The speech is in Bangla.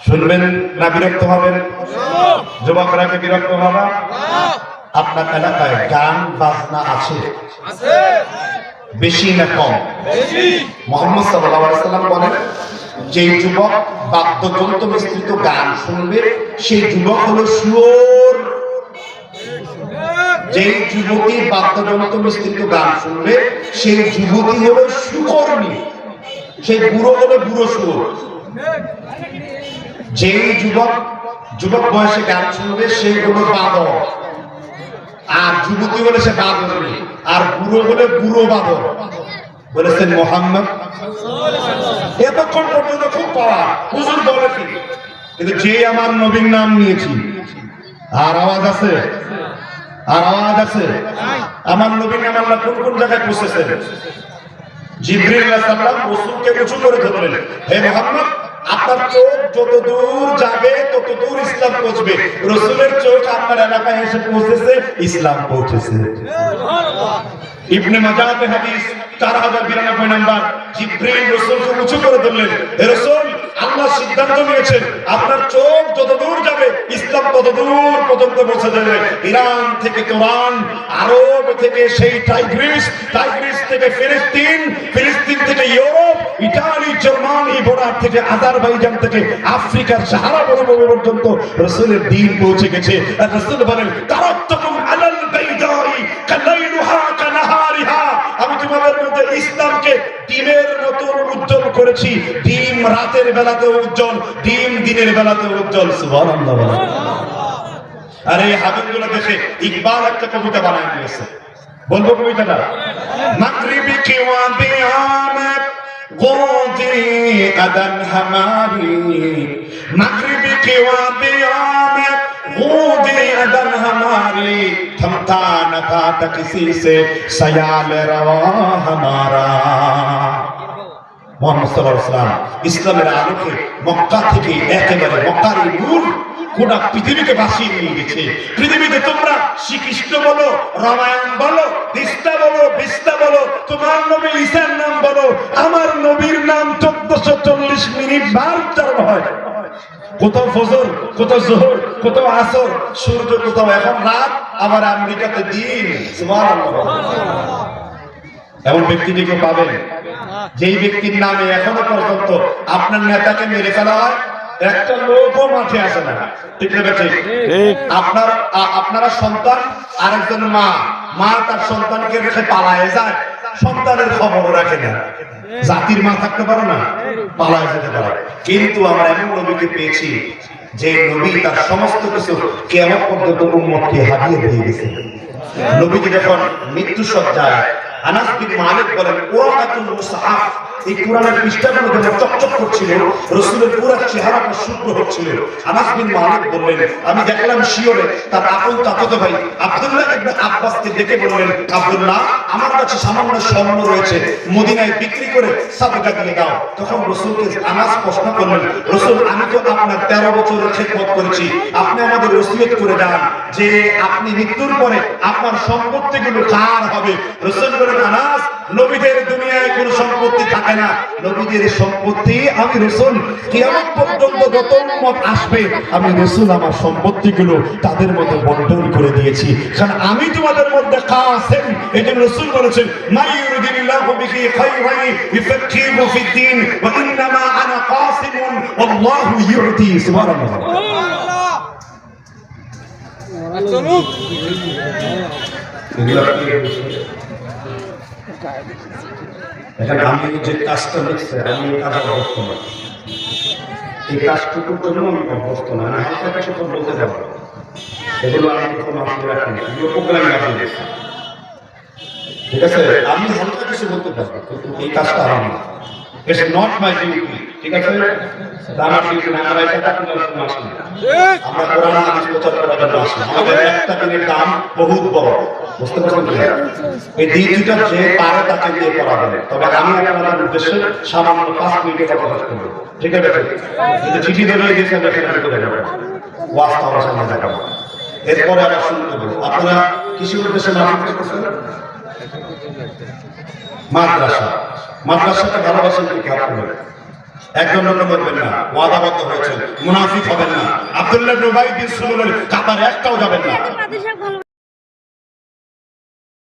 শুনবেন না বিরক্ত হবেন? যুবকরা কি বিরক্ত হবে? আপনার এলাকায় গান বাজনা আছে? বেশি না কম? মুহাম্মদ সাল্লাল্লাহু আলাইহি ওয়াসাল্লাম বলেন, যে যুবক বাদ্যযন্ত্র মিশ্রিত গান শুনবে সেই যুবক হলো শুয়োর। যে যুবতী বাদ্যযন্ত্র মিশ্রিত গান শুনবে সেই যুবতী হলো সুকর্মী, সেই বুড়ো হলো বুড়ো শুয়োর। যে যুবক বয়সে গান শুনবে সেই হলো বাঁদর, আর যুবতী হলে সে বাঁদর, আর বুড়ো হলে বুড়ো বাঁদর। বলেছেন মুহাম্মদ। এতক্ষণ পর্যন্ত খুব পাওয়া হুজুর বলে কি, কিন্তু যে আমার নবীর নাম নিয়েছি, আর আওয়াজ আছে? আর আওয়াজ আছে? আমার নবীর নাম আল্লাহ কোন কোন জায়গায় পৌঁছেছেন? জিবরিল আলাইহিস সালাম রাসূলকে উঁচু করে ধরলেন, হে মুহাম্মদ, আপনার চোখ যত দূর যাবে তত দূর ইসলাম পৌঁছবে। রাসূলের চোখ আপনার এলাকায় এসে পৌঁছেছে, ইসলাম পৌঁছেছে। ইবনে মাজাহ হাদিস 4092 নাম্বার। জিবরিল রাসূলকে উঁচু করে ধরলেন, হে রাসূল, আল্লাহ সিদ্ধান্ত নিয়েছেন আপনার চোখ যত দূর যাবে ইসলাম তত দূর পর্যন্ত পৌঁছে যাবে। ইরান থেকে তুরান, আরব থেকে সেই টাইগ্রিস থেকে ফিলিস্তিন থেকে ইউরোপ, ইতালি, জার্মানি, বর্ডার থেকে আজারবাইজান থেকে আফ্রিকার সাহারা মরুভূমি পর্যন্ত রাসূলের দ্বীন পৌঁছে গেছে। আর রাসূল বলেন, তারাক্তুকুম আলাল বাইদাই কালাইলুহা কানাহারিহা, আমি তোমাদের মধ্যে ইসলামকে ডিমের মতো উজ্জ্বল করেছি। ডিম রাতের বেলাতে উজ্জ্বল, ডিম দিনের বেলাতে উজ্জ্বল। সুবহানাল্লাহ। আরে হাবিবুল্লাহ দেখে ইকবাল একটা কবিতা বানায় দিয়েছে, বলবো কবিতাটা? মাগরিবি কি ওয়াদিয়ামত গোদি আদান হামারি, মাগরিবি কি ওয়াদিয়ামত গোদি আদান হামারি, থমতা না था किसी से सयाल रवा हमारा। মুহাম্মদ সাল্লাল্লাহু আলাইহি ওয়াসাল্লাম ইসলামের আলোকে মক্কা থেকে একেবারে মক্কার নূর গোটা পৃথিবীকে ভাসিয়ে নিয়ে গেছে। পৃথিবীতে তোমরা শ্রীকৃষ্ণ বলো, রামায়ণ বলো, তিস্তা বলো, বিস্তা বলো, তোমার নবী ঈসার নাম বলো, আমার নবীর নাম 1440 মিনিট বার উচ্চারণ হয়। কোথাও ফজর, কোথাও জোহর, কোথাও আসর, সূর্য কোথাও এখন রাত, আবার আমেরিকাতে দিন। সুবহানাল্লাহ। এমন ব্যক্তিটিকে পাবেন যেই ব্যক্তির নামে এখনো পর্যন্ত আপনার নেতাকে মেরে ফেলা হয়, একটা লোকও মাঠে আসে না। ঠিক না? ঠিক। আপনারা সন্তান, আরেকজন মা তার সন্তানকে রেখে পালায় যায়, সন্তানের খবরও রাখে না। জাতির মা থাকতে পারে না, পালায় যেতে পারে। কিন্তু আমরা এমন নবীকে পেয়েছি যে নবী তার সমস্ত কিছু কিয়ামত পর্যন্ত উম্মতকে হারিয়ে দিয়ে গেছে। নবীজি যখন মৃত্যু সজ্জায়, আনাস বিন মালিক বলেন, ওয়াকাতুল মুসহাফ, এই কোরআনের পৃষ্ঠাগুলো যখন চকচক করছিল, রাসূলের পুরো চেহারাটা শুভ্র হচ্ছিল। আনাস বিন মালিক বললেন, আমি দেখলাম শিওরে তার আপন চাচাতো ভাই আব্দুল্লাহ ইবনে আব্বাসকে ডেকে বললেন, আব্দুল্লাহ, আমার কাছে সামান্য স্বর্ণ রয়েছে, মদিনায় বিক্রি করে সাদকা দিয়ে দাও। তখন রাসূলকে আনাস প্রশ্ন করলেন, রাসূল, আমি তো আপনার 13 বছরের খেদমত করেছি, আপনি আমাদের ওসিয়ত করে যান যে আপনি মৃত্যুর পরে আপনার সম্পত্তিগুলো কার হবে? রাসূল বলেন, আনাস, নবীদের দুনিয়ায় কোনো সম্পত্তি থাকে না, নবীদের সম্পত্তি আমি রাসূল কিয়ামত পর্যন্ত যত উম্মত আসবে আমি রাসূল আমার সম্পত্তিগুলো তাদের মধ্যে বন্টন করে দিয়েছি, কারণ আমি তোমাদের মধ্যে কাসেম। এজন্য রাসূল বলেছেন, মাই ইউরিদিল্লাহু বিহি খায়রান ইউফাক্কিহু ফিদ্দীন ওয়া ইন্নামা আনা কাসিমুন আল্লাহু ইউতি। সুবহানাল্লাহ। এখানে আমি যে কাজটা লিখছি, আমি কাজে অভ্যস্ত না, এই কাজটুকুর জন্য আমি অভ্যস্ত না, আমি হালকা কিছু তো বলতে যাবো, এগুলো আমি কোনো মাফি রাখি না, আমি প্রোগ্রামে রাখি দিয়েছি। ঠিক আছে, আমি হালকা কিছু বলতে পারবো, কিন্তু এই কাজটা আমার না, ইটস নট মাই ডিউটি। ঠিক আছে, আমার ডিউটি না, আমরা এটা কাজ করার জন্য আসি না, আমরা কোরআন হাদিস প্রচার করার জন্য আসি। আমাদের একটা দিনের দাম বহুত বড়, বুঝতে পারছেন কি? এই ডিউটিটা যে পারে তাকে দিয়ে করা হবে, তবে আমি আপনাদের উদ্দেশ্যে সামান্য 5 মিনিটের কথা বলবো। ঠিক আছে, কিন্তু চিঠি ধরে দিয়েছে এখানে করে যাবে, ওয়াজ তাওরা সামনে দেখাবো, এরপরে আবার শুরু করবো। আপনারা কিসের উদ্দেশ্যে মাহফিল করতেছেন? মাদ্রাসাটা ভালোবাসেন কি খারাপ করে? একজন লোক করবেন না, ওয়াদাবদ্ধ হয়েছে, মুনাফিক হবেন না। আব্দুল্লাহ ইবনে উবাই বিন সালুলের কাতারে একটাও যাবেন না।